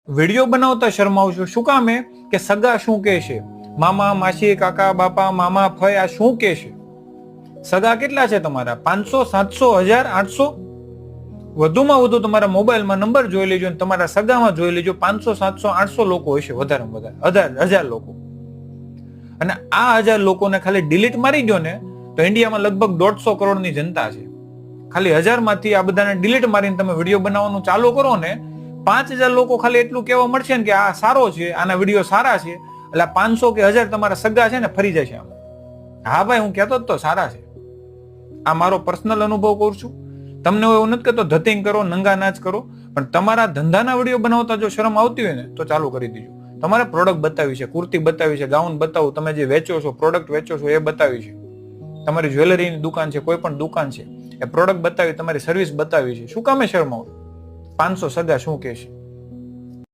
Video બનાવતા શરમાવ છો, શું કામ? કે સગા શું કહે છે, મામા માસી કાકા બાપા મામા ફઈ આ શું કહે છે? સગા કેટલા છે તમારા? 500 700 1000 800? વધુમાં વધુ તમારા મોબાઈલમાં નંબર જોઈ લેજો અને તમારા સગામાં જોઈ લેજો, 500 700 800 લોકો હશે વધારેમાં વધારે, 1000 લોકો. અને આ 1000 લોકોને ખાલી ડિલીટ મારી દો ને તો ઇન્ડિયામાં લગભગ 150 કરોડની જનતા છે. ખાલી 1000 માંથી આ બધાને ડિલીટ મારીને તમે વિડીયો બનાવવાનું ચાલુ કરો ને, 5000 લોકો ખાલી એટલું કહેવા મળશે ને કે આ સારો છે, આના વિડીયો સારા છે, એટલે 500 કે 1000 તમારા સગા છે ને ફરી જશે આમ. હા ભાઈ, હું કહેતો તો સારા છે. આ મારો પર્સનલ અનુભવ કરું છું. તમને એવું નથી કહેતો ધતિંગ કરો, નંગા નાચ કરો, પણ તમારા ધંધાના વિડીયો બનાવતા જો શરમ આવતી હોય ને તો ચાલુ કરી દીજો. તમારે પ્રોડક્ટ બતાવી છે, કુર્તી બતાવી છે, ગાઉન બતાવું, તમે જે વેચો છો, પ્રોડક્ટ વેચો છો એ બતાવી છે, તમારી જ્વેલરીની દુકાન છે, કોઈ પણ દુકાન છે, એ પ્રોડક્ટ બતાવી, તમારી સર્વિસ બતાવી છે. શું કામે શરમ આવે? 500 સગા શું કહે છે?